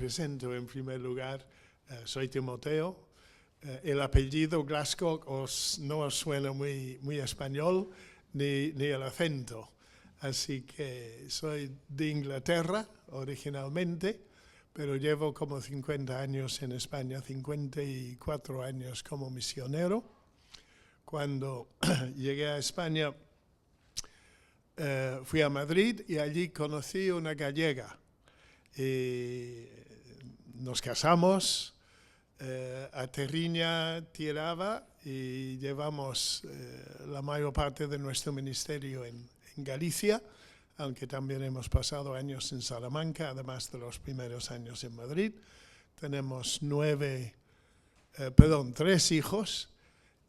presento en primer lugar. Soy Timoteo. El apellido Glasscock no os suena muy español, ni el acento. Así que soy de Inglaterra originalmente, pero llevo como 50 años en España, 54 años como misionero. Cuando llegué a España, fui a Madrid y allí conocí una gallega. Y nos casamos. A Terriña tiraba y llevamos la mayor parte de nuestro ministerio en Galicia, aunque también hemos pasado años en Salamanca, además de los primeros años en Madrid. Tenemos 3 hijos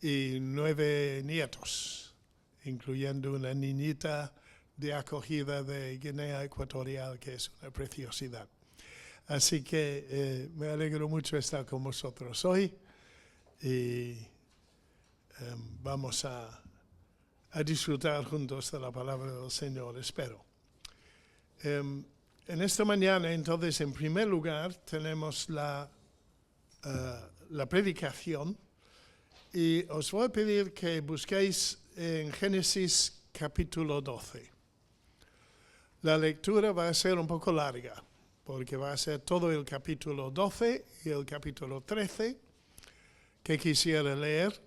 y 9 nietos, incluyendo una niñita de acogida de Guinea Ecuatorial, que es una preciosidad. Así que me alegro mucho estar con vosotros hoy y vamos a disfrutar juntos de la palabra del Señor, espero. En esta mañana, entonces, en primer lugar, tenemos la predicación y os voy a pedir que busquéis en Génesis capítulo 12. La lectura va a ser un poco larga, porque va a ser todo el capítulo 12 y el capítulo 13 que quisiera leer.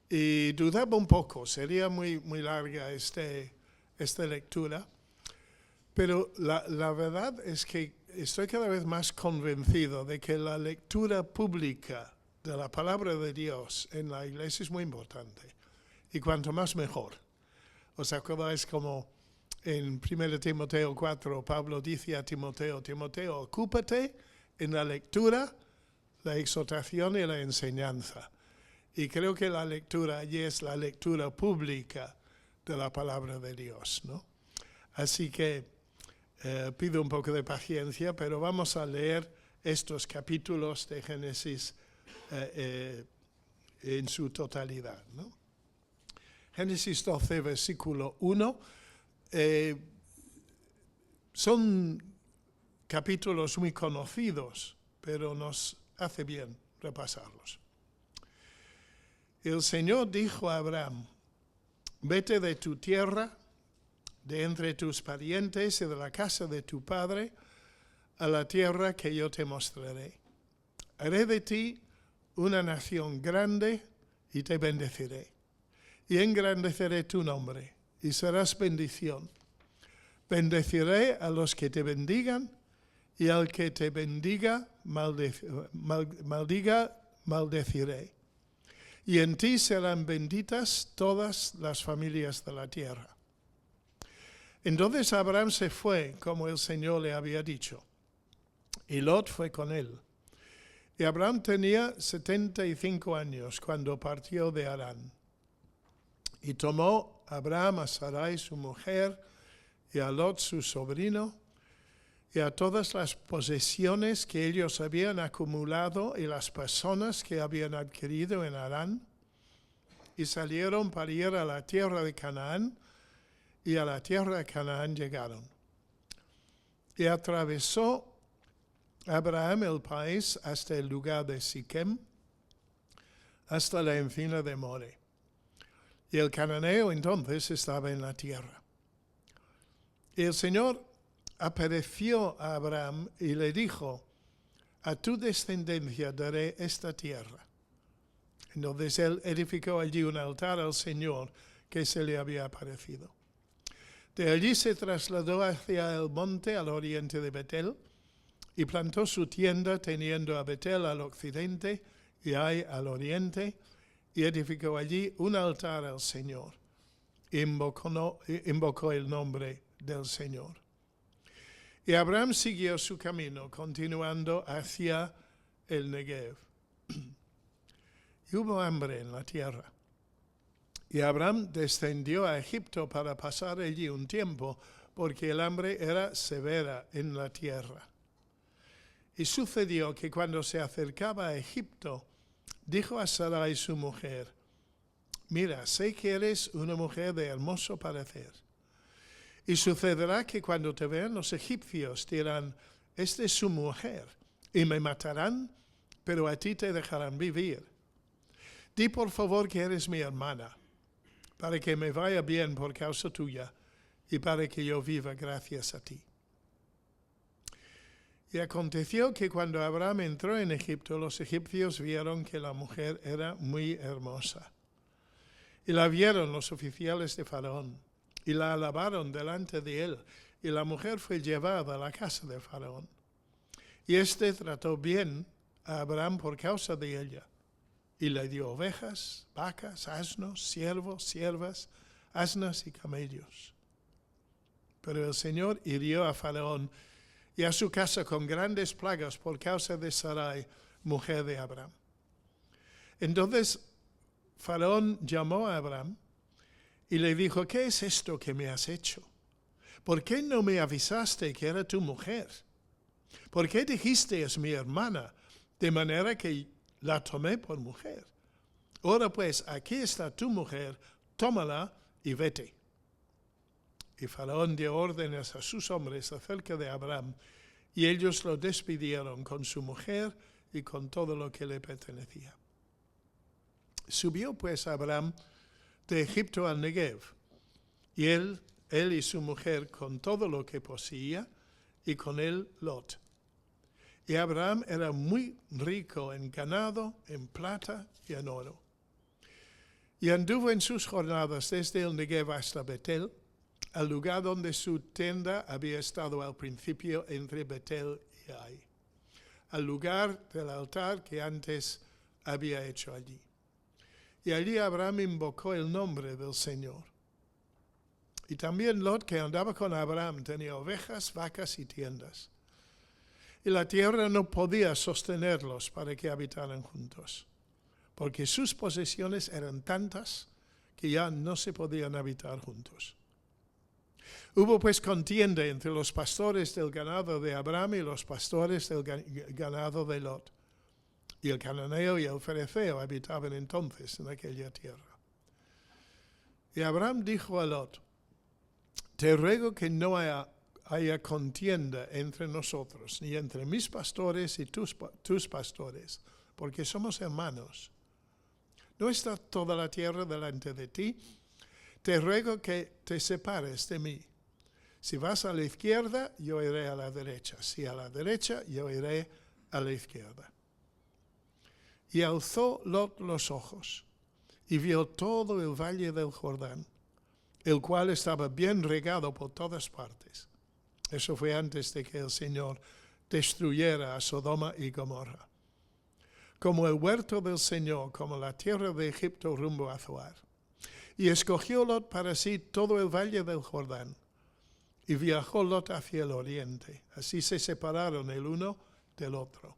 Y dudaba un poco, sería muy larga esta lectura, pero la verdad es que estoy cada vez más convencido de que la lectura pública de la palabra de Dios en la iglesia es muy importante. Y cuanto más mejor. ¿Os acordáis como en 1 Timoteo 4, Pablo dice a Timoteo, ocúpate en la lectura, la exhortación y la enseñanza. Y creo que la lectura allí es la lectura pública de la palabra de Dios, ¿no? Así que pido un poco de paciencia, pero vamos a leer estos capítulos de Génesis en su totalidad, ¿no? Génesis 12, versículo 1. Son capítulos muy conocidos, pero nos hace bien repasarlos. El Señor dijo a Abraham, vete de tu tierra, de entre tus parientes y de la casa de tu padre, a la tierra que yo te mostraré. Haré de ti una nación grande y te bendeciré, y engrandeceré tu nombre. Y serás bendición. Bendeciré a los que te bendigan, y al que te bendiga, maldeciré. Y en ti serán benditas todas las familias de la tierra. Entonces Abraham se fue, como el Señor le había dicho, y Lot fue con él. Y Abraham tenía 75 años cuando partió de Harán. Y tomó Abraham a Sarai su mujer, y a Lot su sobrino, y a todas las posesiones que ellos habían acumulado y las personas que habían adquirido en Harán, y salieron para ir a la tierra de Canaán, y a la tierra de Canaán llegaron. Y atravesó Abraham el país hasta el lugar de Siquem, hasta la encina de More. Y el cananeo entonces estaba en la tierra. Y el Señor apareció a Abraham y le dijo, a tu descendencia daré esta tierra. Entonces él edificó allí un altar al Señor que se le había aparecido. De allí se trasladó hacia el monte al oriente de Betel y plantó su tienda teniendo a Betel al occidente y Ai al oriente, y edificó allí un altar al Señor. Invocó el nombre del Señor. Y Abraham siguió su camino, continuando hacia el Negev. Y hubo hambre en la tierra. Y Abraham descendió a Egipto para pasar allí un tiempo, porque el hambre era severa en la tierra. Y sucedió que cuando se acercaba a Egipto, dijo a Sarai su mujer, mira, sé que eres una mujer de hermoso parecer. Y sucederá que cuando te vean los egipcios dirán, esta es su mujer. y me matarán, pero a ti te dejarán vivir. Di por favor que eres mi hermana, para que me vaya bien por causa tuya y para que yo viva gracias a ti. Y aconteció que cuando Abraham entró en Egipto, los egipcios vieron que la mujer era muy hermosa. Y la vieron los oficiales de Faraón, y la alabaron delante de él, y la mujer fue llevada a la casa de Faraón. Y éste trató bien a Abraham por causa de ella, y le dio ovejas, vacas, asnos, siervos, siervas, asnas y camellos. Pero el Señor hirió a Faraón y a su casa con grandes plagas por causa de Sarai, mujer de Abraham. Entonces Faraón llamó a Abraham y le dijo: ¿qué es esto que me has hecho? ¿Por qué no me avisaste que era tu mujer? ¿Por qué dijiste es mi hermana? De manera que la tomé por mujer. Ahora pues, aquí está tu mujer, tómala y vete. Y Faraón dio órdenes a sus hombres acerca de Abraham, y ellos lo despidieron con su mujer y con todo lo que le pertenecía. Subió pues Abraham de Egipto al Negev, y él y su mujer con todo lo que poseía, y con él Lot. Y Abraham era muy rico en ganado, en plata y en oro. Y anduvo en sus jornadas desde el Negev hasta Betel, al lugar donde su tienda había estado al principio entre Betel y Ai, al lugar del altar que antes había hecho allí. Y allí Abraham invocó el nombre del Señor. Y también Lot, que andaba con Abraham, tenía ovejas, vacas y tiendas. Y la tierra no podía sostenerlos para que habitaran juntos, porque sus posesiones eran tantas que ya no se podían habitar juntos. Hubo pues contienda entre los pastores del ganado de Abraham y los pastores del ganado de Lot. Y el cananeo y el ferezeo habitaban entonces en aquella tierra. Y Abraham dijo a Lot: te ruego que no haya contienda entre nosotros, ni entre mis pastores y tus pastores, porque somos hermanos. ¿No está toda la tierra delante de ti? Te ruego que te separes de mí. Si vas a la izquierda, yo iré a la derecha. Si a la derecha, yo iré a la izquierda. Y alzó Lot los ojos, y vio todo el valle del Jordán, el cual estaba bien regado por todas partes. Eso fue antes de que el Señor destruyera a Sodoma y Gomorra. Como el huerto del Señor, como la tierra de Egipto rumbo a Zoar. Y escogió Lot para sí todo el valle del Jordán, y viajó Lot hacia el oriente. Así se separaron el uno del otro.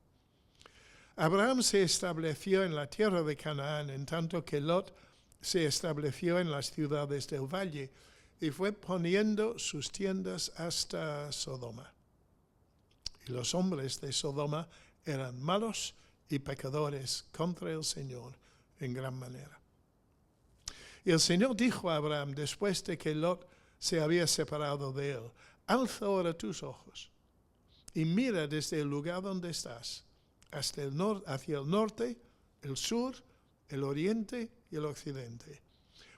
Abraham se estableció en la tierra de Canaán, en tanto que Lot se estableció en las ciudades del valle, y fue poniendo sus tiendas hasta Sodoma. Y los hombres de Sodoma eran malos y pecadores contra el Señor en gran manera. Y el Señor dijo a Abraham, después de que Lot se había separado de él: alza ahora tus ojos y mira desde el lugar donde estás hacia el norte, el sur, el oriente y el occidente.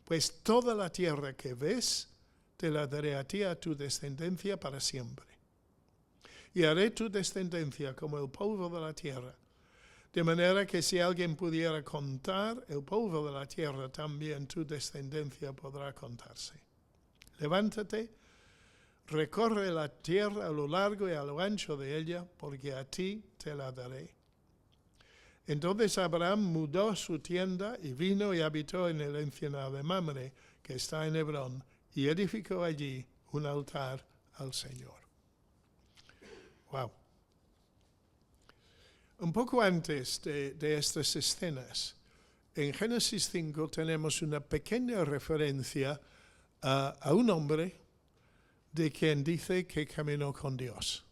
Pues toda la tierra que ves, te la daré a ti y a tu descendencia para siempre. Y haré tu descendencia como el polvo de la tierra, de manera que si alguien pudiera contar el polvo de la tierra, también tu descendencia podrá contarse. Levántate, recorre la tierra a lo largo y a lo ancho de ella, porque a ti te la daré. Entonces Abraham mudó su tienda y vino y habitó en el encinar de Mamre, que está en Hebrón, y edificó allí un altar al Señor. Wow. Un poco antes de estas escenas, en Génesis 5 tenemos una pequeña referencia a un hombre de quien dice que caminó con Dios.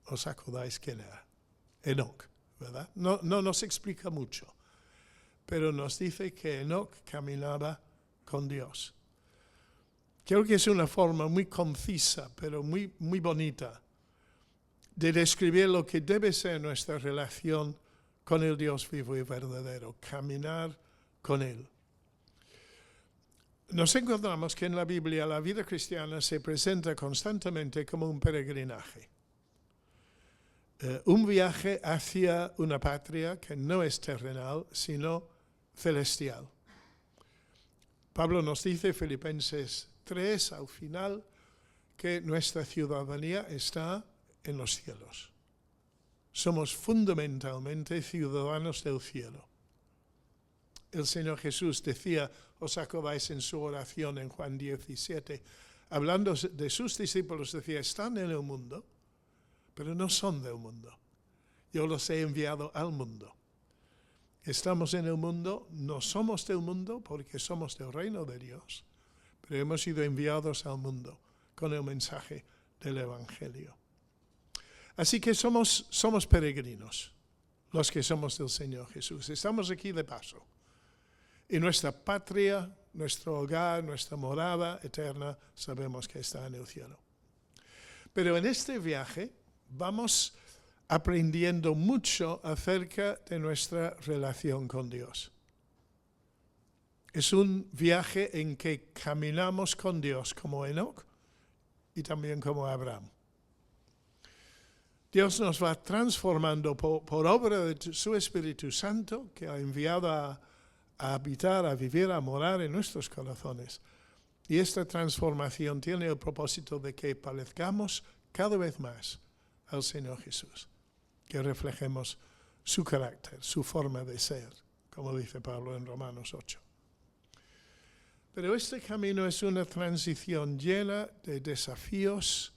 ¿Os acordáis quién era? Enoc, ¿verdad? No nos explica mucho, pero nos dice que Enoc caminaba con Dios. Creo que es una forma muy concisa, pero muy bonita de describir lo que debe ser nuestra relación con el Dios vivo y verdadero, caminar con Él. Nos encontramos que en la Biblia la vida cristiana se presenta constantemente como un peregrinaje. Un viaje hacia una patria que no es terrenal, sino celestial. Pablo nos dice, Filipenses 3, al final, que nuestra ciudadanía está en los cielos. Somos fundamentalmente ciudadanos del cielo. El Señor Jesús decía, os acordáis en su oración en Juan 17, hablando de sus discípulos, decía, están en el mundo, pero no son del mundo. Yo los he enviado al mundo. Estamos en el mundo, no somos del mundo porque somos del reino de Dios, pero hemos sido enviados al mundo con el mensaje del Evangelio. Así que somos peregrinos, los que somos del Señor Jesús. Estamos aquí de paso. Y nuestra patria, nuestro hogar, nuestra morada eterna, sabemos que está en el cielo. Pero en este viaje vamos aprendiendo mucho acerca de nuestra relación con Dios. Es un viaje en que caminamos con Dios como Enoc y también como Abraham. Dios nos va transformando por obra de su Espíritu Santo, que ha enviado a habitar, a vivir, a morar en nuestros corazones. Y esta transformación tiene el propósito de que parezcamos cada vez más al Señor Jesús, que reflejemos su carácter, su forma de ser, como dice Pablo en Romanos 8. Pero este camino es una transición llena de desafíos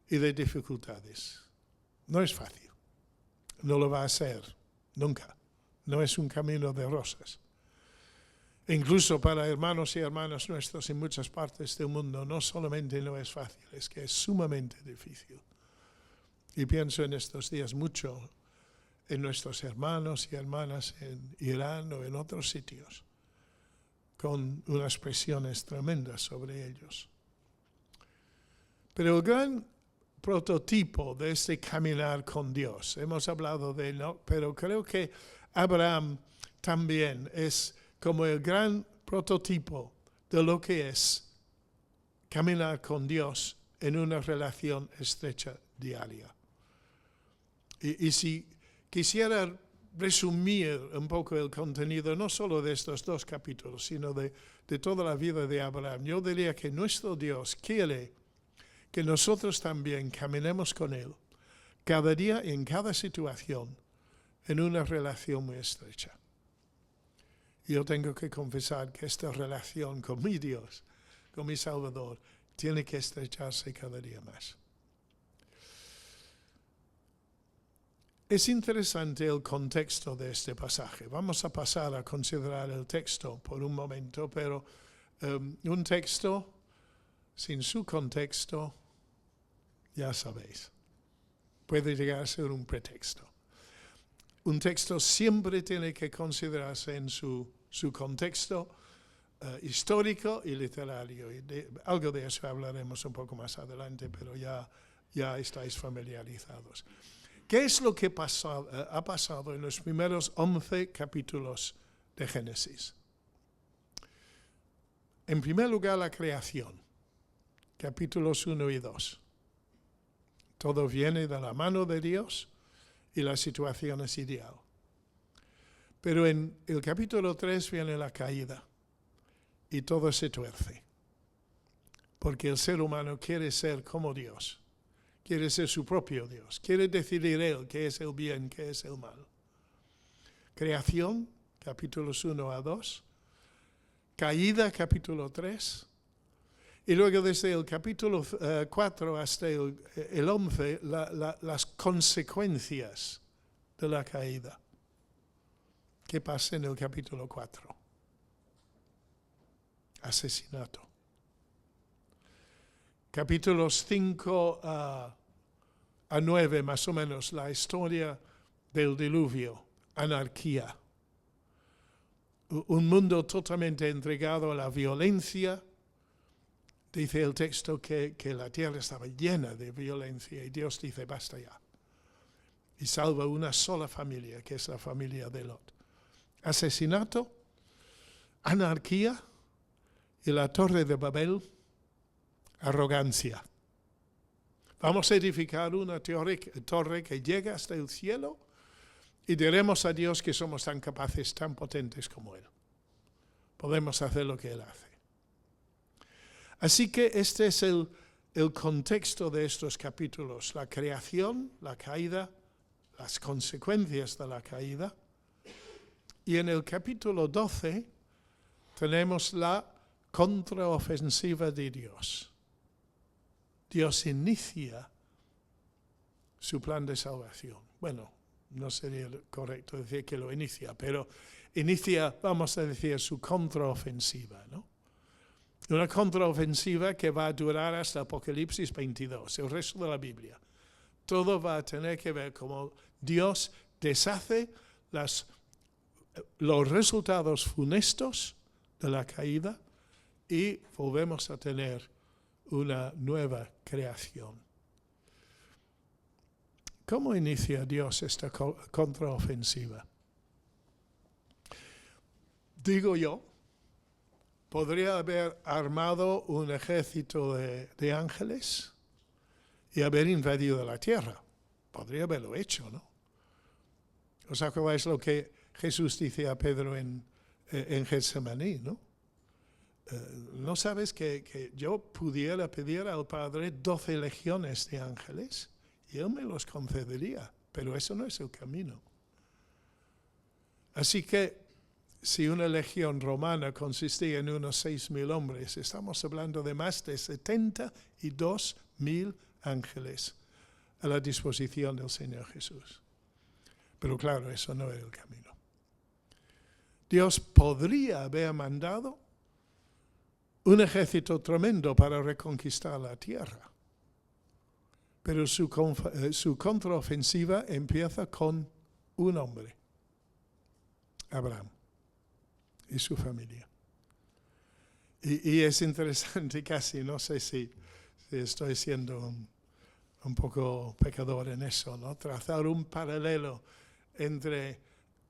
y de dificultades. No es fácil, no lo va a ser, nunca. No es un camino de rosas. Incluso para hermanos y hermanas nuestros en muchas partes del mundo, no solamente no es fácil, es que es sumamente difícil. Y pienso en estos días mucho en nuestros hermanos y hermanas en Irán o en otros sitios, con unas presiones tremendas sobre ellos. Pero el gran prototipo de este caminar con Dios, hemos hablado de él, ¿no? Pero creo que Abraham también es como el gran prototipo de lo que es caminar con Dios en una relación estrecha diaria. Y si quisiera resumir un poco el contenido, no solo de estos dos capítulos, sino de toda la vida de Abraham, yo diría que nuestro Dios quiere que nosotros también caminemos con Él, cada día, en cada situación, en una relación muy estrecha. Yo tengo que confesar que esta relación con mi Dios, con mi Salvador, tiene que estrecharse cada día más. Es interesante el contexto de este pasaje. Vamos a pasar a considerar el texto por un momento, pero un texto sin su contexto, ya sabéis, puede llegar a ser un pretexto. Un texto siempre tiene que considerarse en su contexto histórico y literario. Y algo de eso hablaremos un poco más adelante, pero ya estáis familiarizados. ¿Qué es lo que ha pasado en los primeros 11 capítulos de Génesis? En primer lugar, la creación, capítulos 1 y 2. Todo viene de la mano de Dios y la situación es ideal. Pero en el capítulo 3 viene la caída y todo se tuerce. Porque el ser humano quiere ser como Dios. Quiere ser su propio Dios. Quiere decidir Él qué es el bien, qué es el mal. Creación, capítulos 1 a 2. Caída, capítulo 3. Y luego desde el capítulo 4 hasta el 11, las consecuencias de la caída. ¿Qué pasa en el capítulo 4? Asesinato. Capítulos 5 a 9, más o menos, la historia del diluvio, anarquía. Un mundo totalmente entregado a la violencia. Dice el texto que la tierra estaba llena de violencia y Dios dice, basta ya. y salva una sola familia, que es la familia de Lot. Asesinato, anarquía y la torre de Babel, arrogancia. Vamos a edificar una torre que llega hasta el cielo y diremos a Dios que somos tan capaces, tan potentes como Él. Podemos hacer lo que Él hace. Así que este es el contexto de estos capítulos: la creación, la caída, las consecuencias de la caída. Y en el capítulo 12 tenemos la contraofensiva de Dios. Dios inicia su plan de salvación. Bueno, no sería correcto decir que lo inicia, pero inicia, vamos a decir, su contraofensiva, ¿no? Una contraofensiva que va a durar hasta Apocalipsis 22, el resto de la Biblia. Todo va a tener que ver cómo Dios deshace los resultados funestos de la caída y volvemos a tener una nueva creación. ¿Cómo inicia Dios esta contraofensiva? Digo yo, podría haber armado un ejército de ángeles y haber invadido la tierra. Podría haberlo hecho, ¿no? ¿Os acordáis lo que Jesús dice a Pedro en Getsemaní, ¿no? ¿No sabes que yo pudiera pedir al Padre 12 legiones de ángeles y Él me los concedería? Pero eso no es el camino. Así que si una legión romana consistía en unos 6.000 hombres, estamos hablando de más de 72.000 ángeles a la disposición del Señor Jesús. Pero claro, eso no era el camino. Dios podría haber mandado un ejército tremendo para reconquistar la tierra, pero su contraofensiva empieza con un hombre, Abraham, y su familia. Y es interesante casi, no sé si estoy siendo un poco pecador en eso, ¿no? Trazar un paralelo entre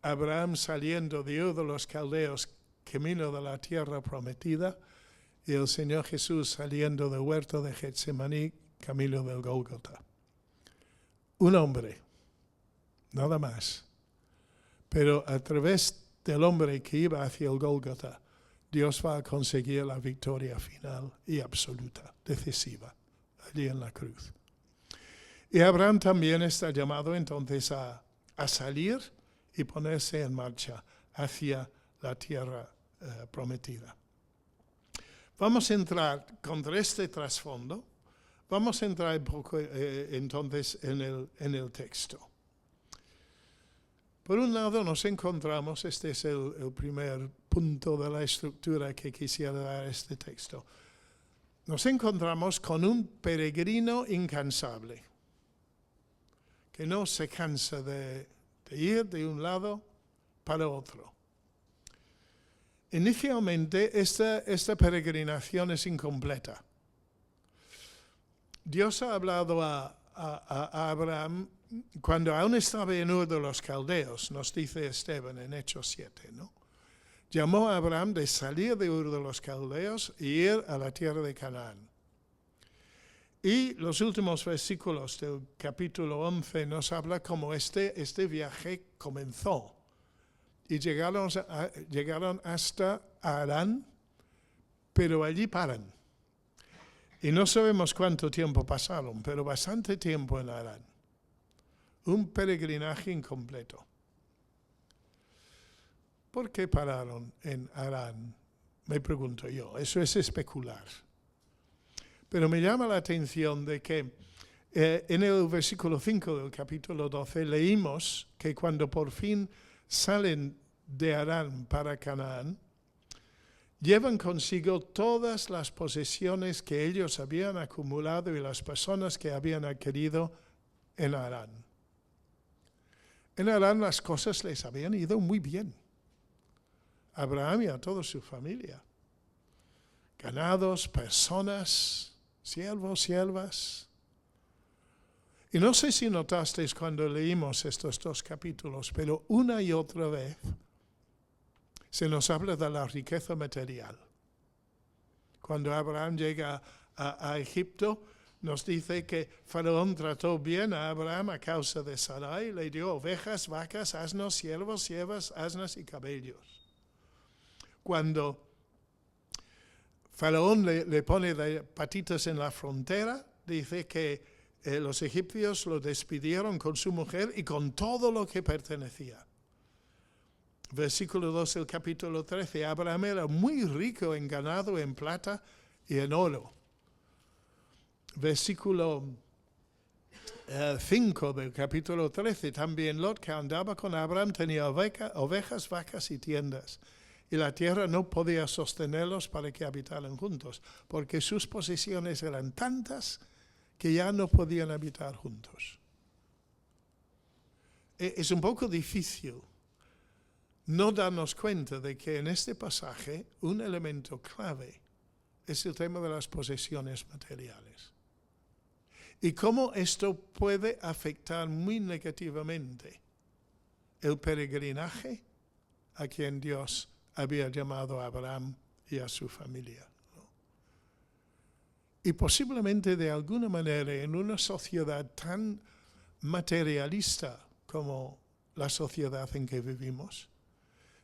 Abraham saliendo de Ur de los Caldeos, camino de la tierra prometida, y el Señor Jesús saliendo del huerto de Getsemaní, camino del Gólgota. Un hombre, nada más. Pero a través del hombre que iba hacia el Gólgota, Dios va a conseguir la victoria final y absoluta, decisiva, allí en la cruz. Y Abraham también está llamado entonces a salir y ponerse en marcha hacia la tierra prometida. Vamos a entrar contra este trasfondo, vamos a entrar un poco entonces en el texto. Por un lado nos encontramos, este es el primer punto de la estructura que quisiera dar a este texto. Nos encontramos con un peregrino incansable, que no se cansa de ir de un lado para otro. Inicialmente esta peregrinación es incompleta. Dios ha hablado a Abraham cuando aún estaba en Ur de los Caldeos, nos dice Esteban en Hechos 7, ¿no? Llamó a Abraham de salir de Ur de los Caldeos y ir a la tierra de Canaán. Y los últimos versículos del capítulo 11 nos habla cómo este viaje comenzó. Y llegaron hasta Harán, pero allí paran. Y no sabemos cuánto tiempo pasaron, pero bastante tiempo en Harán. Un peregrinaje incompleto. ¿Por qué pararon en Harán? Me pregunto yo. Eso es especular. Pero me llama la atención de que en el versículo 5 del capítulo 12 leímos que cuando por fin salen de Harán para Canaán, llevan consigo todas las posesiones que ellos habían acumulado y las personas que habían adquirido en Harán. En Harán las cosas les habían ido muy bien. A Abraham y a toda su familia. Ganados, personas, siervos, siervas. Y no sé si notasteis cuando leímos estos dos capítulos, pero una y otra vez se nos habla de la riqueza material. Cuando Abraham llega a Egipto, nos dice que Faraón trató bien a Abraham a causa de Sarai, le dio ovejas, vacas, asnos, siervos, siervas, asnas y camellos. Cuando Faraón le pone de patitas en la frontera, dice que los egipcios lo despidieron con su mujer y con todo lo que pertenecía. Versículo 2 del capítulo 13, Abraham era muy rico en ganado, en plata y en oro. Versículo 5 del capítulo 13, también Lot, que andaba con Abraham, tenía ovejas, vacas y tiendas. Y la tierra no podía sostenerlos para que habitaran juntos, porque sus posesiones eran tantas que ya no podían habitar juntos. Es un poco difícil no darnos cuenta de que en este pasaje un elemento clave es el tema de las posesiones materiales. Y cómo esto puede afectar muy negativamente el peregrinaje a quien Dios había llamado a Abraham y a su familia, ¿no? Y posiblemente de alguna manera en una sociedad tan materialista como la sociedad en que vivimos,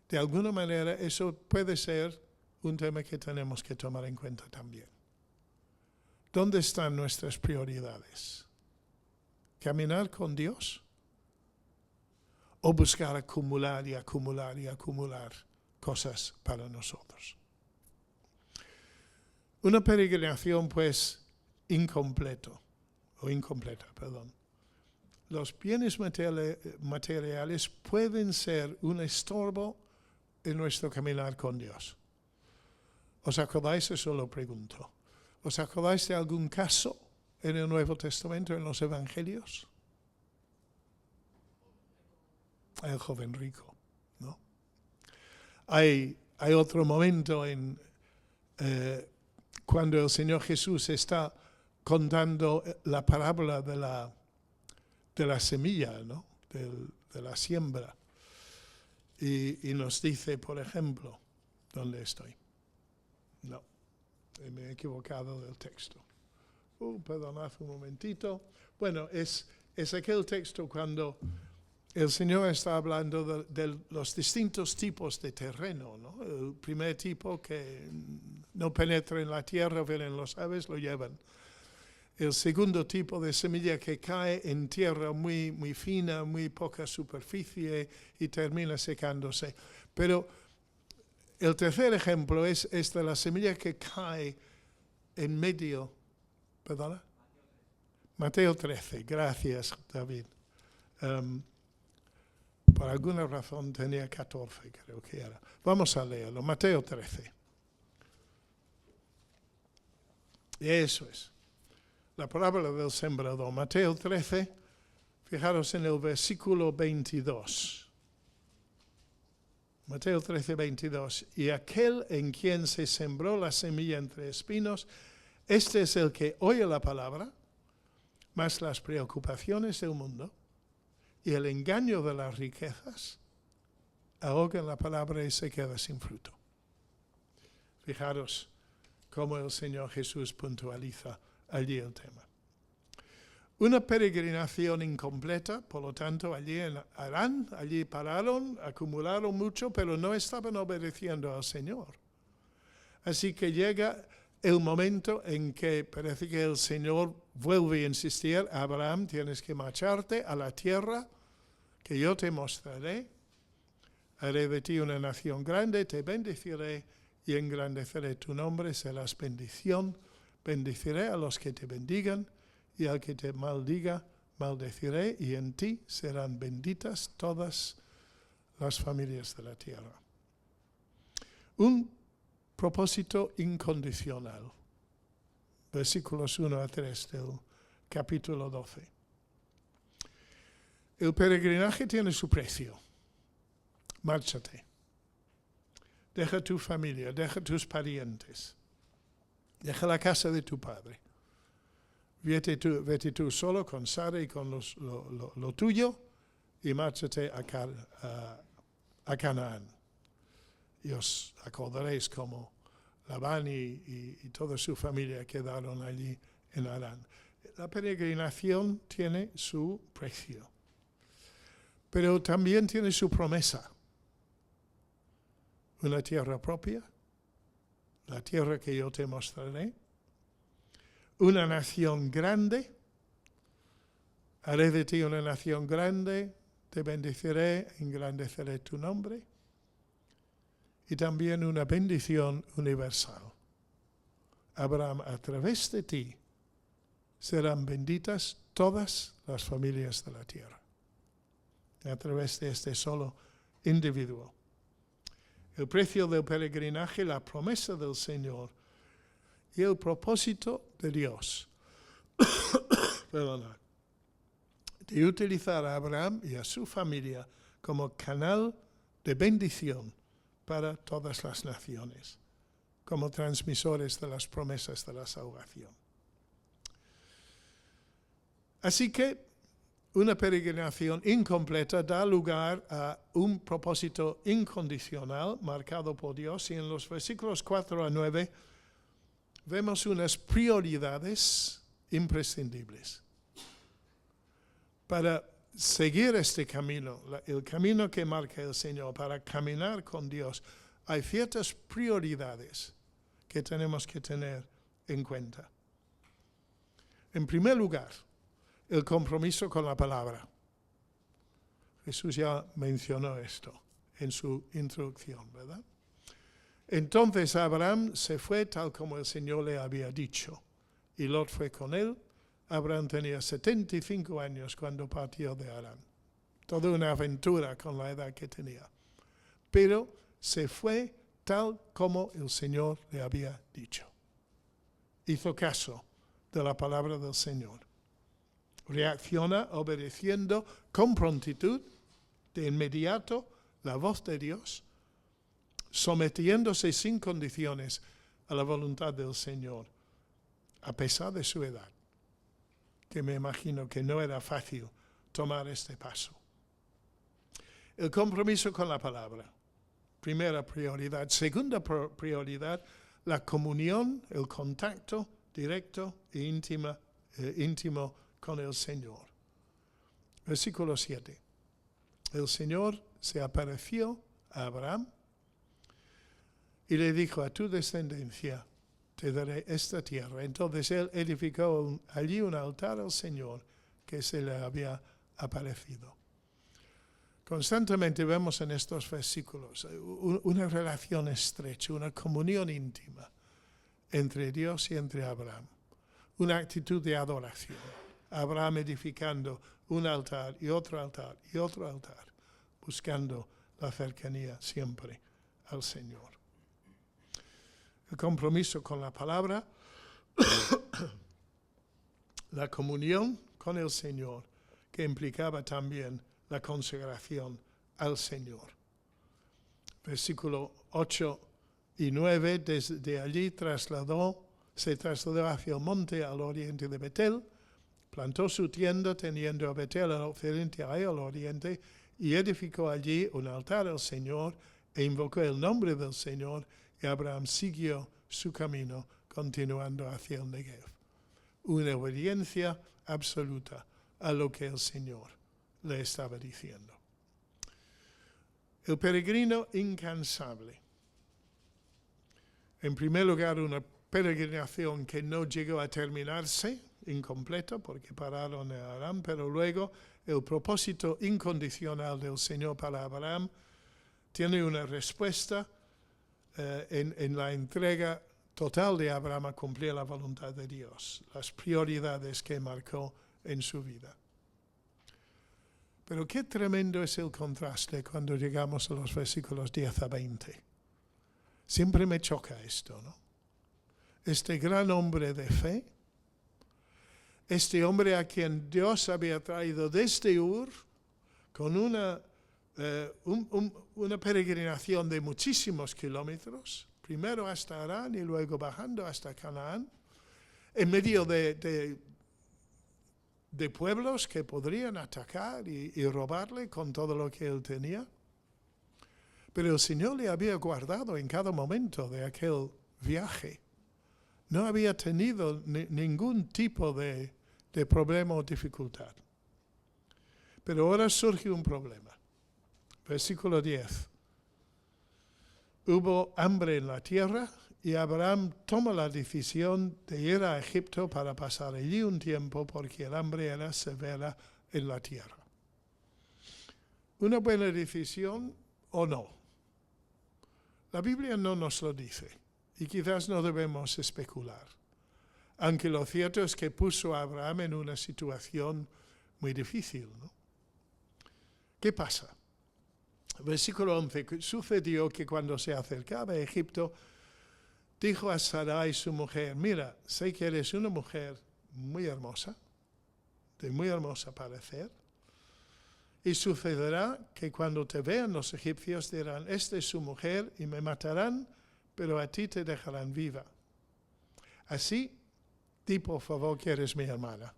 de alguna manera eso puede ser un tema que tenemos que tomar en cuenta también. ¿Dónde están nuestras prioridades? ¿Caminar con Dios? ¿O buscar acumular y acumular y acumular cosas para nosotros? Una peregrinación, pues, incompleta. Los bienes materiales pueden ser un estorbo en nuestro caminar con Dios. ¿Os acordáis? Eso lo pregunto. ¿Os acordáis de algún caso en el Nuevo Testamento, en los Evangelios? El joven rico, ¿no? Hay otro momento cuando el Señor Jesús está contando la parábola de la semilla, ¿no? De la siembra. Y nos dice, por ejemplo, ¿dónde estoy? No, me he equivocado del texto. Perdonad un momentito. Bueno, es aquel texto cuando el Señor está hablando de los distintos tipos de terreno, ¿no? El primer tipo que no penetra en la tierra, vienen los aves, lo llevan. El segundo tipo de semilla que cae en tierra muy, muy fina, muy poca superficie y termina secándose. Pero el tercer ejemplo es de la semilla que cae en medio. ¿Perdona? Mateo 13. Gracias, David. Por alguna razón tenía 14, creo que era. Vamos a leerlo. Mateo 13. Eso es. La parábola del sembrador. Mateo 13, fijaros en el versículo 22. Mateo 13, 22. Y aquel en quien se sembró la semilla entre espinos, este es el que oye la palabra, mas las preocupaciones del mundo y el engaño de las riquezas ahogan la palabra y se queda sin fruto. Fijaros cómo el Señor Jesús puntualiza allí el tema. Una peregrinación incompleta, por lo tanto, allí en Harán, allí pararon, acumularon mucho, pero no estaban obedeciendo al Señor. Así que llega el momento en que parece que el Señor vuelve a insistir: Abraham, tienes que marcharte a la tierra que yo te mostraré, haré de ti una nación grande, te bendeciré y engrandeceré tu nombre, serás bendición. Bendeciré a los que te bendigan y al que te maldiga, maldeciré, y en ti serán benditas todas las familias de la tierra. Un propósito incondicional. Versículos 1 a 3 del capítulo 12. El peregrinaje tiene su precio. Márchate. Deja tu familia, deja tus parientes. Deja la casa de tu padre. vete tú solo con Sara y con lo tuyo y márchate a Canaán. Y os acordaréis cómo Labán y toda su familia quedaron allí en Harán. La peregrinación tiene su precio, pero también tiene su promesa. Una tierra propia, la tierra que yo te mostraré, una nación grande, haré de ti una nación grande, te bendeciré, engrandeceré tu nombre, y también una bendición universal. Abraham, a través de ti serán benditas todas las familias de la tierra, a través de este solo individuo. El precio del peregrinaje, la promesa del Señor y el propósito de Dios de utilizar a Abraham y a su familia como canal de bendición para todas las naciones, como transmisores de las promesas de la salvación. Así que una peregrinación incompleta da lugar a un propósito incondicional marcado por Dios, y en los versículos 4 a 9 vemos unas prioridades imprescindibles. Para seguir este camino, el camino que marca el Señor, para caminar con Dios, hay ciertas prioridades que tenemos que tener en cuenta. En primer lugar, el compromiso con la palabra. Jesús ya mencionó esto en su introducción, ¿verdad? Entonces Abraham se fue tal como el Señor le había dicho, y Lot fue con él. Abraham tenía 75 años cuando partió de Harán. Toda una aventura con la edad que tenía. Pero se fue tal como el Señor le había dicho. Hizo caso de la palabra del Señor. Reacciona obedeciendo con prontitud, de inmediato, la voz de Dios, sometiéndose sin condiciones a la voluntad del Señor, a pesar de su edad, que me imagino que no era fácil tomar este paso. El compromiso con la palabra, primera prioridad. Segunda prioridad, la comunión, el contacto directo e íntimo con el Señor. Versículo 7. El Señor se apareció a Abraham y le dijo: a tu descendencia te daré esta tierra. Entonces él edificó allí un altar al Señor que se le había aparecido. Constantemente vemos en estos versículos una relación estrecha, una comunión íntima entre Dios y entre Abraham. Una actitud de adoración. Abraham edificando un altar y otro altar y otro altar, buscando la cercanía siempre al Señor. El compromiso con la palabra, la comunión con el Señor, que implicaba también la consagración al Señor. Versículo 8 y 9, desde allí se trasladó hacia el monte al oriente de Betel, plantó su tienda teniendo a Betel al occidente y al oriente, y edificó allí un altar al Señor e invocó el nombre del Señor, y Abraham siguió su camino continuando hacia el Negev. Una obediencia absoluta a lo que el Señor le estaba diciendo. El peregrino incansable. En primer lugar, una peregrinación que no llegó a terminarse, incompleta, porque pararon en Harán, pero luego el propósito incondicional del Señor para Abraham tiene una respuesta en la entrega total de Abraham a cumplir la voluntad de Dios, las prioridades que marcó en su vida. Pero qué tremendo es el contraste cuando llegamos a los versículos 10 a 20. Siempre me choca esto, ¿no? Este gran hombre de fe, este hombre a quien Dios había traído desde Ur, con una peregrinación de muchísimos kilómetros, primero hasta Harán y luego bajando hasta Canaán, en medio de de pueblos que podrían atacar y robarle con todo lo que él tenía. Pero el Señor le había guardado en cada momento de aquel viaje. No había tenido ningún tipo de problema o dificultad. Pero ahora surge un problema. Versículo 10. Hubo hambre en la tierra y Abraham toma la decisión de ir a Egipto para pasar allí un tiempo porque el hambre era severa en la tierra. ¿Una buena decisión o no? La Biblia no nos lo dice y quizás no debemos especular. Aunque lo cierto es que puso a Abraham en una situación muy difícil, ¿no? ¿Qué pasa? Versículo 11. Sucedió que cuando se acercaba a Egipto, dijo a Sarai su mujer: mira, sé que eres una mujer muy hermosa, de muy hermosa parecer, y sucederá que cuando te vean los egipcios dirán: esta es su mujer, y me matarán, pero a ti te dejarán viva. Así, di por favor que eres mi hermana.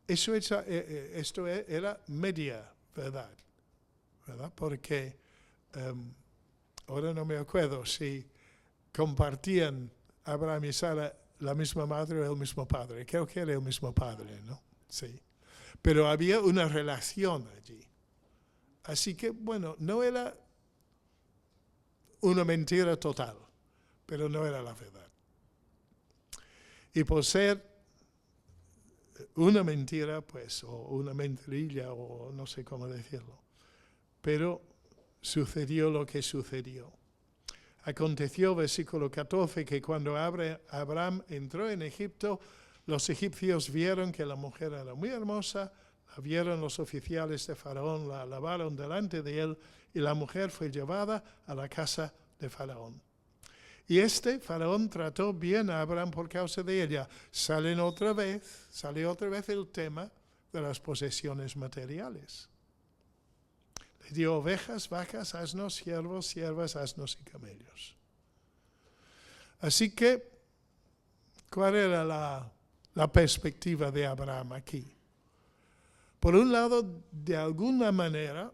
Esto era media verdad, ¿verdad? Porque ahora no me acuerdo si compartían Abraham y Sara la misma madre o el mismo padre. Creo que era el mismo padre, ¿no? Sí. Pero había una relación allí. Así que, bueno, no era una mentira total, pero no era la verdad. Y por ser una mentira, pues, o una mentirilla, o no sé cómo decirlo, pero sucedió lo que sucedió. Aconteció, versículo 14, que cuando Abraham entró en Egipto, los egipcios vieron que la mujer era muy hermosa, la vieron los oficiales de Faraón, la alabaron delante de él, y la mujer fue llevada a la casa de Faraón. Y Faraón trató bien a Abraham por causa de ella. Sale otra vez el tema de las posesiones materiales. Le dio ovejas, vacas, asnos, siervos, siervas, asnos y camellos. Así que, ¿cuál era la perspectiva de Abraham aquí? Por un lado, de alguna manera,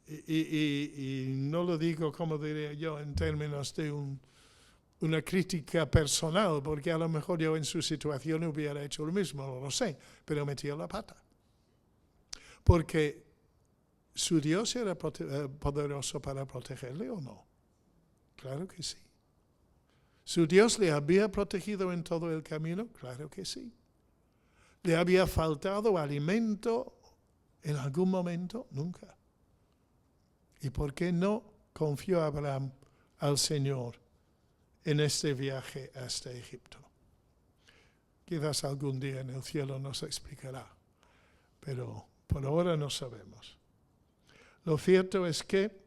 y no lo digo, como diría yo, en términos de una crítica personal, porque a lo mejor yo en su situación hubiera hecho lo mismo, no lo sé, pero metió la pata. Porque su Dios era poderoso para protegerle o no. Claro que sí. ¿Su Dios le había protegido en todo el camino? Claro que sí. ¿Le había faltado alimento en algún momento? Nunca. ¿Y por qué no confió Abraham al Señor en este viaje hasta Egipto? Quizás algún día en el cielo nos explicará, pero por ahora no sabemos. Lo cierto es que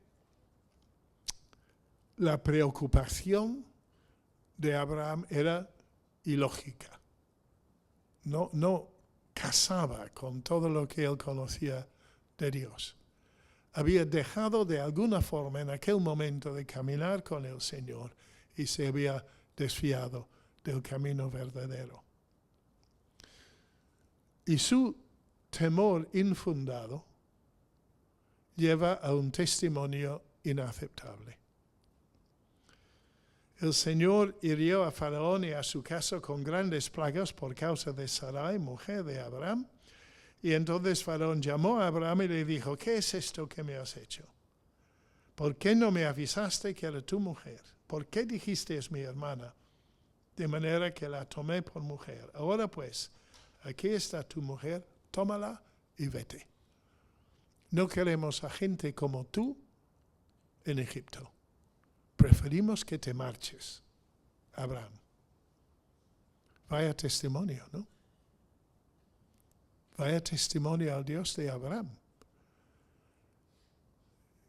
la preocupación de Abraham era ilógica. No casaba con todo lo que él conocía de Dios. Había dejado de alguna forma en aquel momento de caminar con el Señor y se había desviado del camino verdadero. Y su temor infundado lleva a un testimonio inaceptable. El Señor hirió a Faraón y a su casa con grandes plagas por causa de Sarai, mujer de Abraham. Y entonces Faraón llamó a Abraham y le dijo: ¿qué es esto que me has hecho? ¿Por qué no me avisaste que era tu mujer? ¿Por qué dijiste es mi hermana? De manera que la tomé por mujer. Ahora pues, aquí está tu mujer, tómala y vete. No queremos a gente como tú en Egipto. Preferimos que te marches, Abraham. Vaya testimonio, ¿no? Vaya testimonio al Dios de Abraham.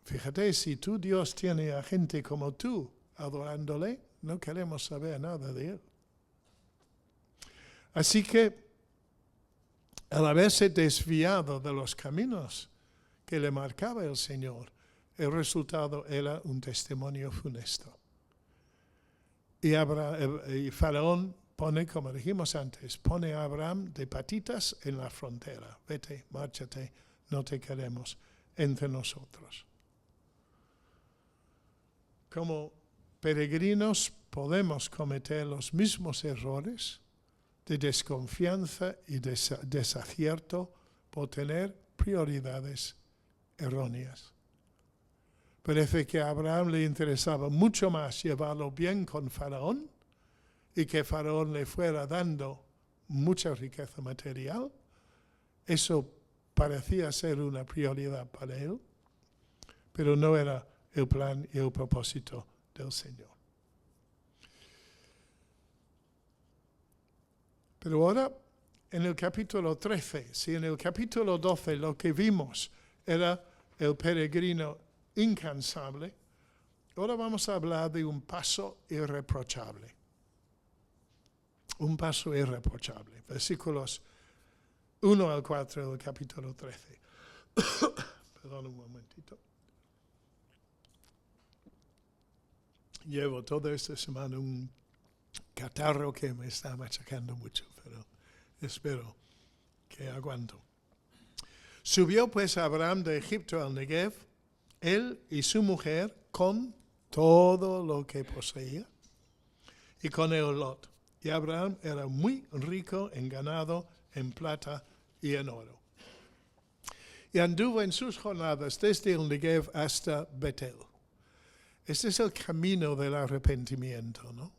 Fíjate, si tu Dios tiene a gente como tú adorándole, no queremos saber nada de él. Así que, al haberse desviado de los caminos que le marcaba el Señor, el resultado era un testimonio funesto. Y Faraón pone, como dijimos antes, pone a Abraham de patitas en la frontera. Vete, márchate, no te queremos entre nosotros. Como peregrinos podemos cometer los mismos errores de desconfianza y desacierto por tener prioridades erróneas. Parece que a Abraham le interesaba mucho más llevarlo bien con Faraón y que Faraón le fuera dando mucha riqueza material. Eso parecía ser una prioridad para él, pero no era el plan y el propósito del Señor. Pero ahora, en el capítulo 13, si en el capítulo 12 lo que vimos era el peregrino incansable, ahora vamos a hablar de un paso irreprochable. Un paso irreprochable. Versículos 1 al 4 del capítulo 13. Perdón un momentito. Llevo toda esta semana un catarro que me está machacando mucho, pero espero que aguanto. Subió pues Abraham de Egipto al Negev, él y su mujer, con todo lo que poseía, y con él Lot. Y Abraham era muy rico en ganado, en plata y en oro. Y anduvo en sus jornadas desde el Negev hasta Betel. Este es el camino del arrepentimiento, ¿no?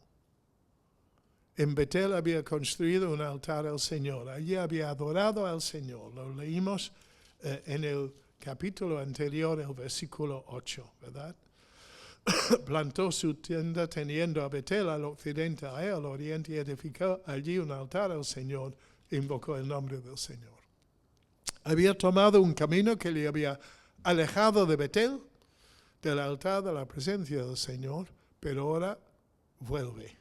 En Betel había construido un altar al Señor. Allí había adorado al Señor. Lo leímos en el capítulo anterior, el versículo 8, ¿verdad? Plantó su tienda teniendo a Betel al occidente, a él al oriente, y edificó allí un altar al Señor, e invocó el nombre del Señor. Había tomado un camino que le había alejado de Betel, del altar de la presencia del Señor, pero ahora vuelve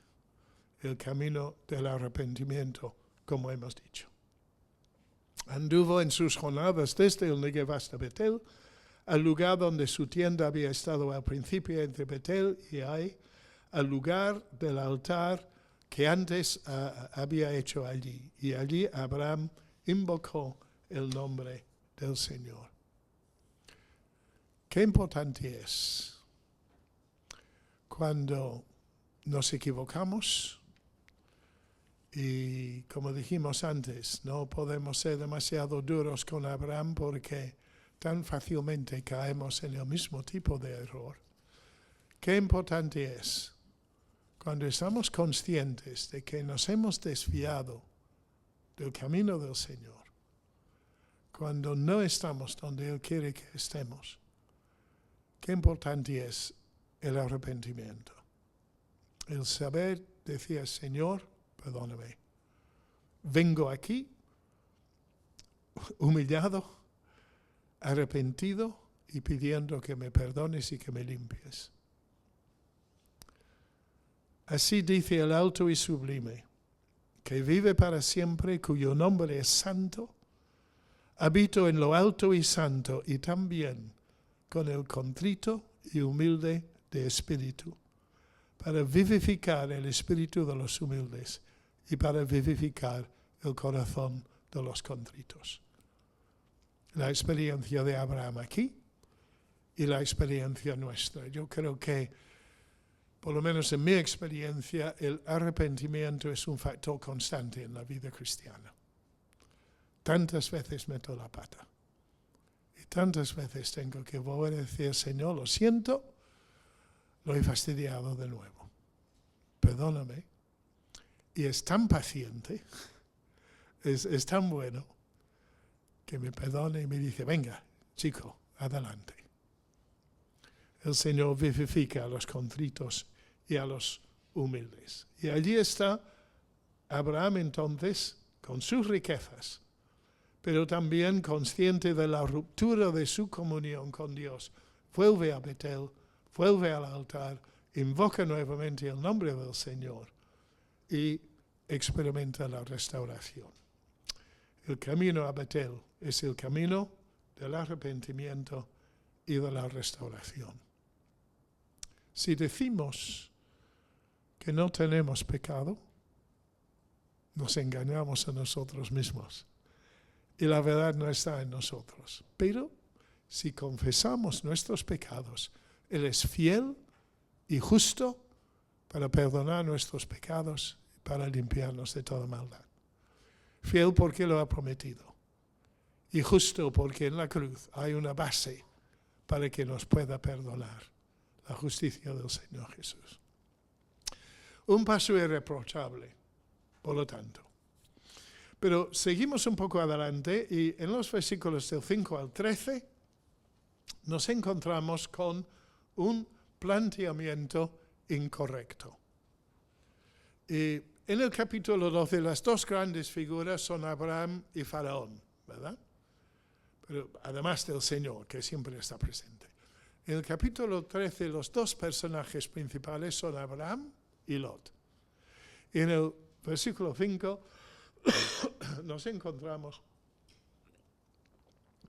el camino del arrepentimiento, como hemos dicho. Anduvo en sus jornadas desde el Negev hasta Betel, al lugar donde su tienda había estado al principio entre Betel y Ai, al lugar del altar que antes había hecho allí. Y allí Abraham invocó el nombre del Señor. Qué importante es cuando nos equivocamos y, como dijimos antes, no podemos ser demasiado duros con Abraham porque tan fácilmente caemos en el mismo tipo de error. Qué importante es cuando estamos conscientes de que nos hemos desviado del camino del Señor, cuando no estamos donde Él quiere que estemos. Qué importante es el arrepentimiento. El saber, decía, Señor, perdóname, vengo aquí humillado, arrepentido y pidiendo que me perdones y que me limpies. Así dice el alto y sublime, que vive para siempre, cuyo nombre es santo. Habito en lo alto y santo y también con el contrito y humilde de espíritu, para vivificar el espíritu de los humildes y para vivificar el corazón de los contritos. La experiencia de Abraham aquí y la experiencia nuestra. Yo creo que, por lo menos en mi experiencia, el arrepentimiento es un factor constante en la vida cristiana. Tantas veces meto la pata. Y tantas veces tengo que volver a decir, Señor, lo siento, lo he fastidiado de nuevo. Perdóname. Y es tan paciente, es tan bueno, que me perdone y me dice, venga, chico, adelante. El Señor vivifica a los contritos y a los humildes. Y allí está Abraham entonces con sus riquezas, pero también consciente de la ruptura de su comunión con Dios. Vuelve a Betel, vuelve al altar, invoca nuevamente el nombre del Señor y experimenta la restauración. El camino a Betel es el camino del arrepentimiento y de la restauración. Si decimos que no tenemos pecado, nos engañamos a nosotros mismos. Y la verdad no está en nosotros. Pero si confesamos nuestros pecados, Él es fiel y justo para perdonar nuestros pecados y para limpiarnos de toda maldad. Fiel porque lo ha prometido. Y justo porque en la cruz hay una base para que nos pueda perdonar. La justicia del Señor Jesús. Un paso irreprochable, por lo tanto. Pero seguimos un poco adelante y en los versículos del 5 al 13 nos encontramos con un planteamiento incorrecto. Y en el capítulo 12 las dos grandes figuras son Abraham y Faraón, ¿verdad? Pero además del Señor, que siempre está presente. En el capítulo 13 los dos personajes principales son Abraham y Lot. Y en el versículo 5 nos encontramos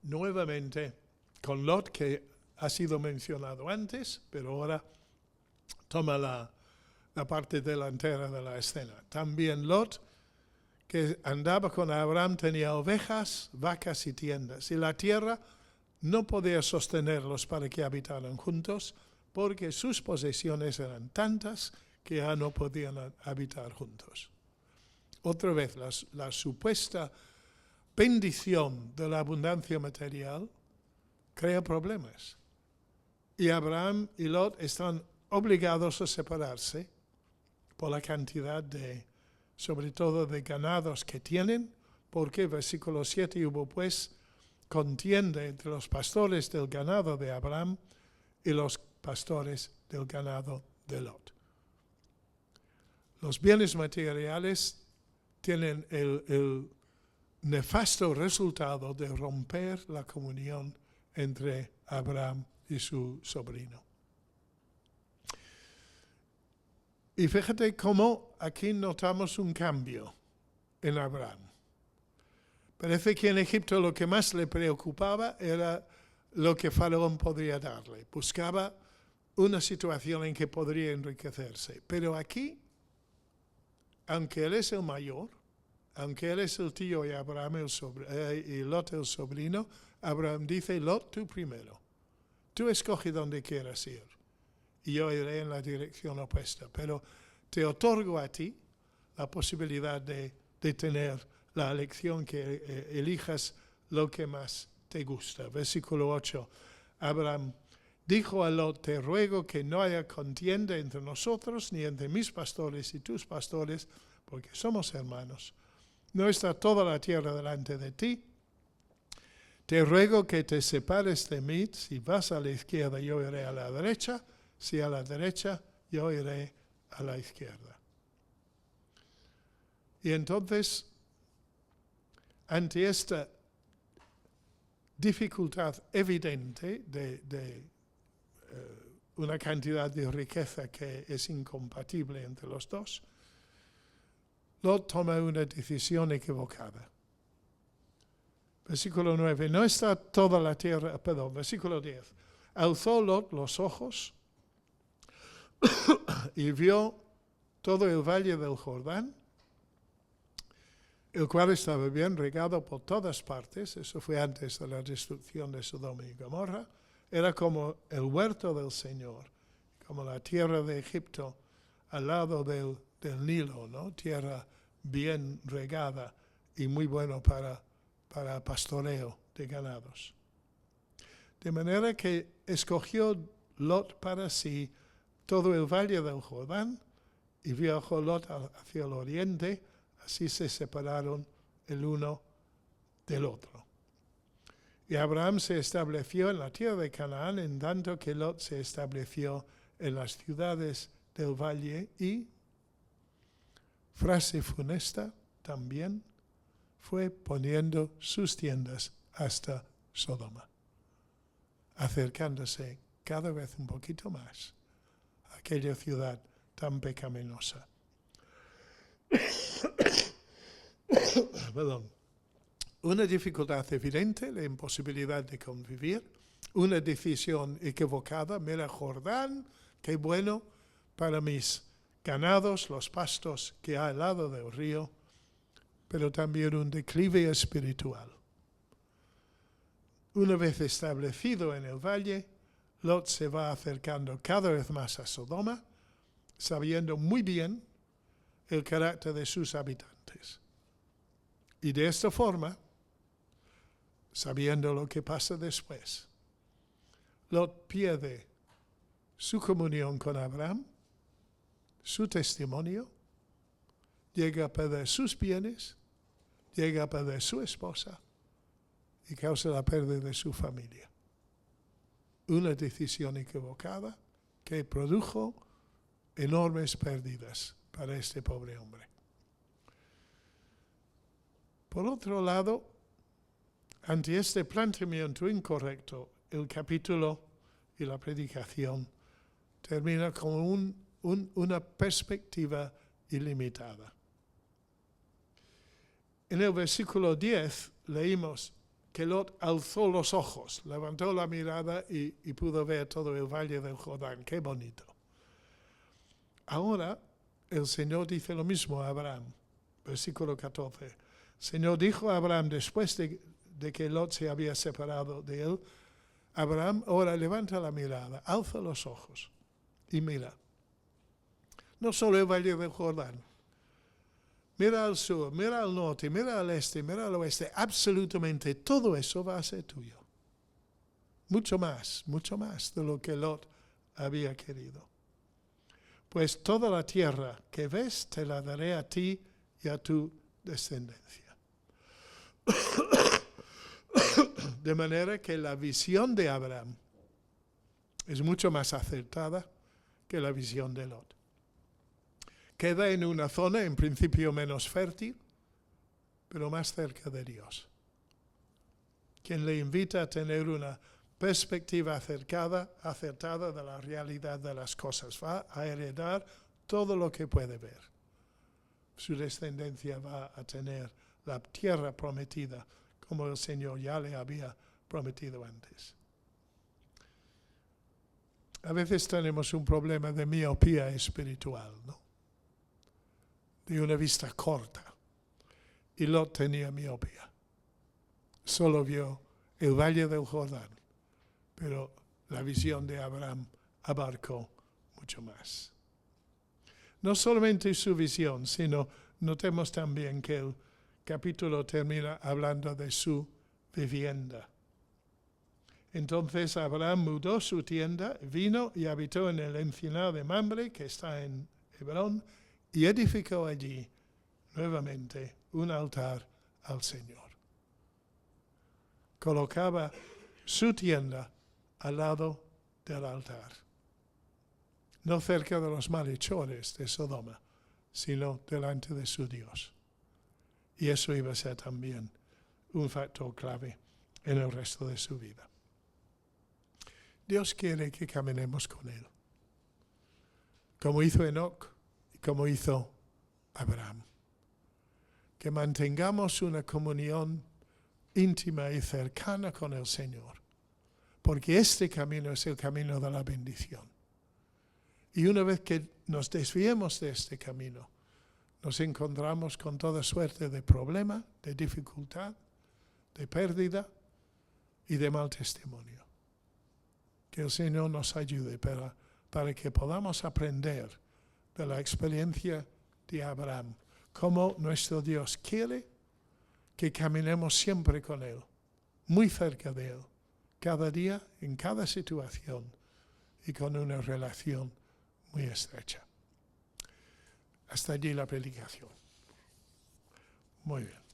nuevamente con Lot, que ha sido mencionado antes, pero ahora toma la parte delantera de la escena. También Lot, que andaba con Abraham, tenía ovejas, vacas y tiendas. Y la tierra no podía sostenerlos para que habitaran juntos, porque sus posesiones eran tantas que ya no podían habitar juntos. Otra vez, la supuesta bendición de la abundancia material crea problemas. Y Abraham y Lot están obligados a separarse por la cantidad sobre todo de ganados que tienen, porque versículo 7 hubo pues contienda entre los pastores del ganado de Abraham y los pastores del ganado de Lot. Los bienes materiales tienen el nefasto resultado de romper la comunión entre Abraham y su sobrino. Y fíjate cómo aquí notamos un cambio en Abraham. Parece que en Egipto lo que más le preocupaba era lo que Faraón podría darle. Buscaba una situación en que podría enriquecerse. Pero aquí, aunque él es el mayor, aunque él es el tío y Abraham y Lot el sobrino, Abraham dice: Lot, tú primero. Tú escoge donde quieras ir y yo iré en la dirección opuesta. Pero te otorgo a ti la posibilidad de tener la elección que elijas lo que más te gusta. Versículo 8. Abraham dijo a Lot: te ruego que no haya contienda entre nosotros ni entre mis pastores y tus pastores, porque somos hermanos. No está toda la tierra delante de ti. Te ruego que te separes de mí. Si vas a la izquierda, yo iré a la derecha. Si a la derecha, yo iré a la izquierda. Y entonces, ante esta dificultad evidente de una cantidad de riqueza que es incompatible entre los dos, Lot toma una decisión equivocada. Versículo 9. No está toda la tierra, versículo 10. Alzó Lot los ojos y vio todo el valle del Jordán, el cual estaba bien regado por todas partes. Eso fue antes de la destrucción de Sodoma y Gomorra. Era como el huerto del Señor, como la tierra de Egipto al lado del Nilo, ¿no? Tierra bien regada y muy bueno para pastoreo de ganados. De manera que escogió Lot para sí todo el valle del Jordán y viajó Lot hacia el oriente. Así se separaron el uno del otro. Y Abraham se estableció en la tierra de Canaán, en tanto que Lot se estableció en las ciudades del valle y, frase funesta también, fue poniendo sus tiendas hasta Sodoma, acercándose cada vez un poquito más a aquella ciudad tan pecaminosa. Perdón. Una dificultad evidente, la imposibilidad de convivir, una decisión equivocada. Mira, Jordán, qué bueno para mis ganados, los pastos que hay al lado del río, pero también un declive espiritual. Una vez establecido en el valle, Lot se va acercando cada vez más a Sodoma, sabiendo muy bien el carácter de sus habitantes. Y de esta forma, sabiendo lo que pasa después, Lot pierde su comunión con Abraham, su testimonio, llega a perder sus bienes, llega a perder su esposa y causa la pérdida de su familia. Una decisión equivocada que produjo enormes pérdidas para este pobre hombre. Por otro lado, ante este planteamiento incorrecto, el capítulo y la predicación termina con una perspectiva ilimitada. En el versículo 10 leímos que Lot alzó los ojos, levantó la mirada y pudo ver todo el valle del Jordán. ¡Qué bonito! Ahora el Señor dice lo mismo a Abraham. Versículo 14. El Señor dijo a Abraham después de que Lot se había separado de él, Abraham, ahora levanta la mirada, alza los ojos y mira. No solo el valle del Jordán. Mira al sur, mira al norte, mira al este, mira al oeste. Absolutamente todo eso va a ser tuyo. Mucho más de lo que Lot había querido. Pues toda la tierra que ves te la daré a ti y a tu descendencia. De manera que la visión de Abraham es mucho más acertada que la visión de Lot. Queda en una zona en principio menos fértil, pero más cerca de Dios. Quien le invita a tener una perspectiva acertada de la realidad de las cosas. Va a heredar todo lo que puede ver. Su descendencia va a tener la tierra prometida, como el Señor ya le había prometido antes. A veces tenemos un problema de miopía espiritual, ¿no? De una vista corta. Y Lot tenía miopía. Solo vio el valle del Jordán, pero la visión de Abraham abarcó mucho más. No solamente su visión, sino notemos también que el capítulo termina hablando de su vivienda. Entonces Abraham mudó su tienda, vino y habitó en el encinar de Mamre, que está en Hebrón, y edificó allí nuevamente un altar al Señor. Colocaba su tienda al lado del altar, no cerca de los malhechores de Sodoma, sino delante de su Dios. Y eso iba a ser también un factor clave en el resto de su vida. Dios quiere que caminemos con Él, como hizo Enoc y como hizo Abraham. Que mantengamos una comunión íntima y cercana con el Señor, porque este camino es el camino de la bendición. Y una vez que nos desviemos de este camino, nos encontramos con toda suerte de problema, de dificultad, de pérdida y de mal testimonio. Que el Señor nos ayude para que podamos aprender de la experiencia de Abraham, cómo nuestro Dios quiere que caminemos siempre con Él, muy cerca de Él, cada día, en cada situación y con una relación muy estrecha. Hasta allí la predicación. Muy bien.